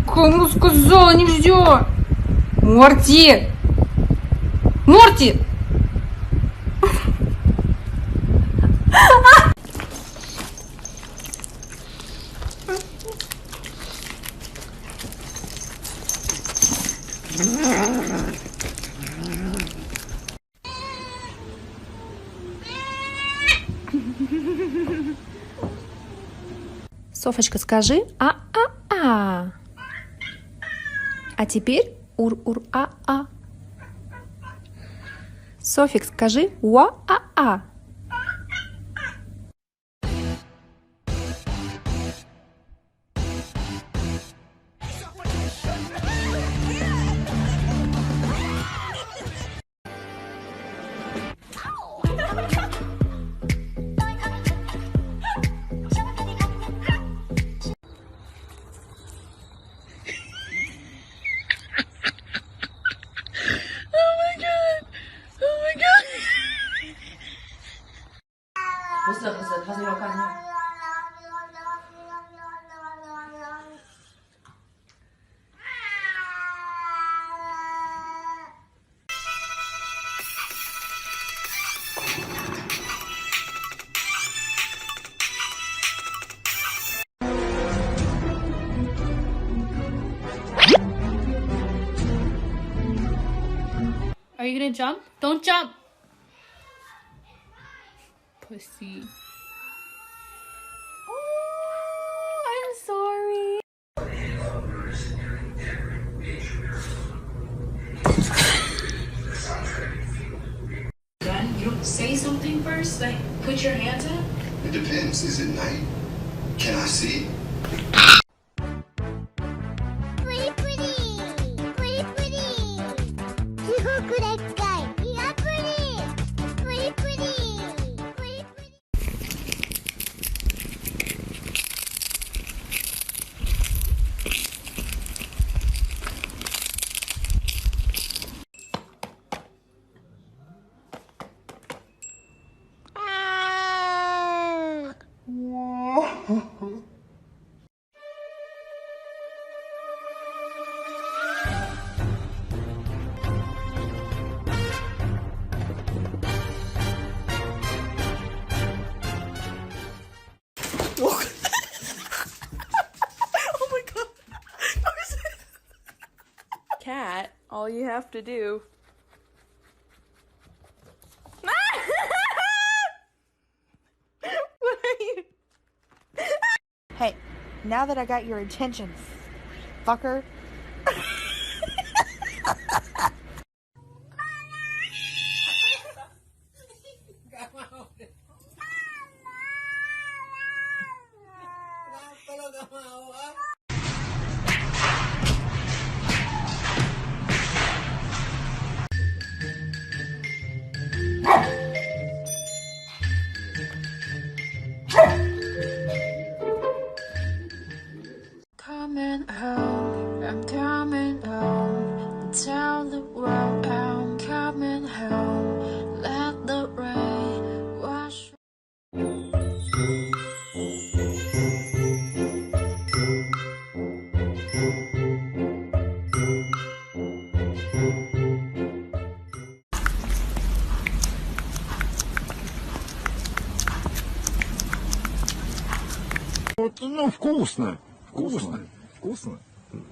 Кому сказала, нельзя? Морти! Морти! Софочка, скажи а-а-а. А теперь ур-ур-а-а. Софик, скажи уа-а-а.不是，他是要干嘛？ Are you gonna jump? Don't jump! Pussy. Oh, I'm sorry. Then you don't say something first? Like, put your hands up? It depends. Is it night? Can I see? Cat, all you have to do. What are you? Hey, now that I got your attention, fucker. Coming home, I'm coming home. Tell the world I'm coming home. Let the rain wash. Вот, ну, вкусно. Вкусно. Вкусно?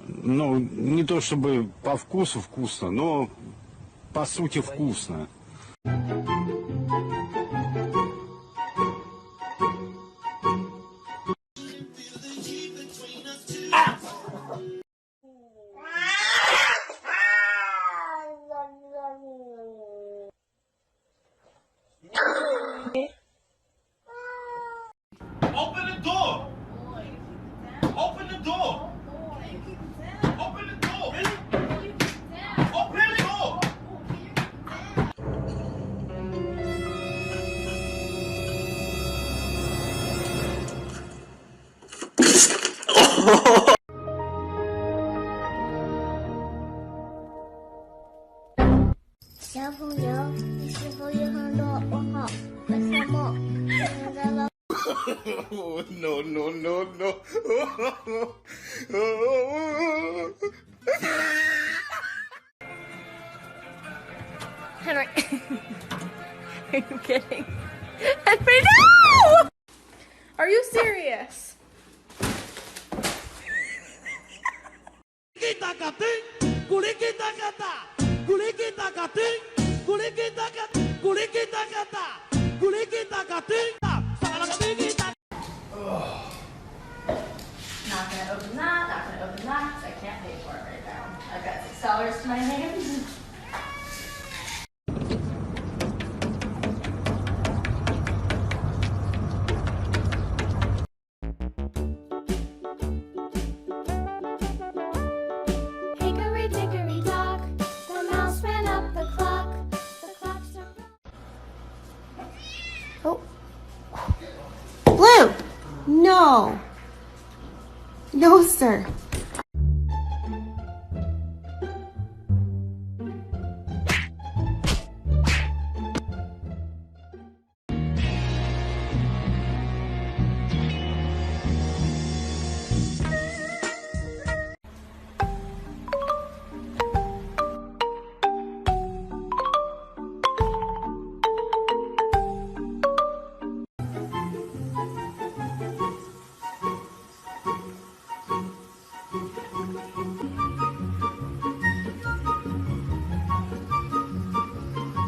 Ну, не то чтобы по вкусу вкусно, но по сути вкусно. Open the door! Open the door! Open the door! Open the door! Oh, no, no, no, no. Henry. Are you kidding? Henry, no! Are you serious? Not gonna open that, not gonna open that, 'cause I can't pay for it right now. I've got $6 to my name. Hickory dickory dock, the mouse ran up the clock. The clock struck. Oh. Blue! No. No, sir.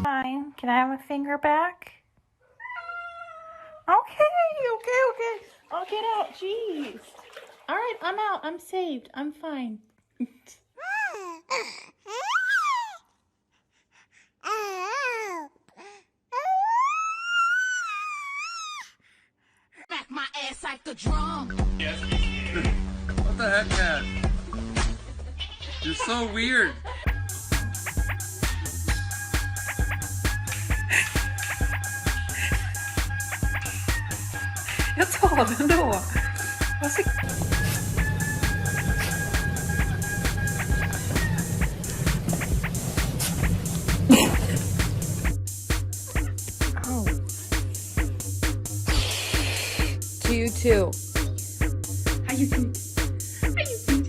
Fine. Can I have a finger back? Okay. I'll get out. Jeez. All right, I'm out. I'm saved. I'm fine. Back my ass like the drum. What the heck, Cat? You're so weird. Jag tar den då. Oh. To you too. How you doing? How you doing?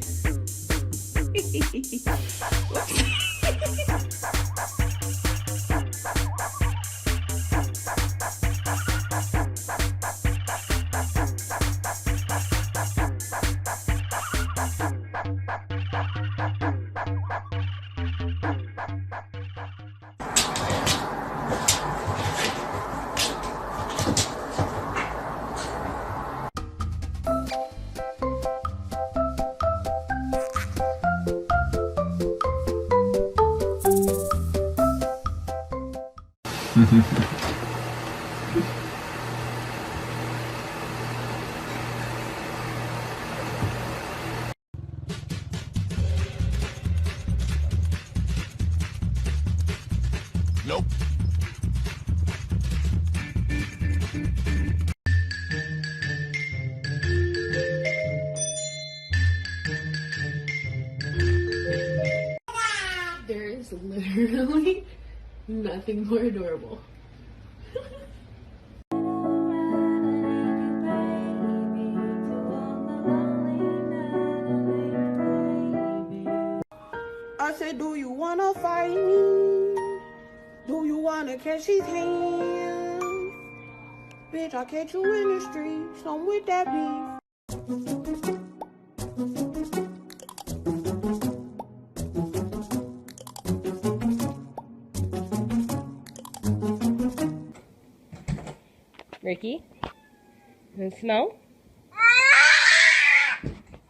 Nope. There is literally nothing more adorable. I said, do you wanna fight me? Do you wanna catch his hands? Bitch, I'll catch you in the streets. I'm with that beef. Ricky, you smell?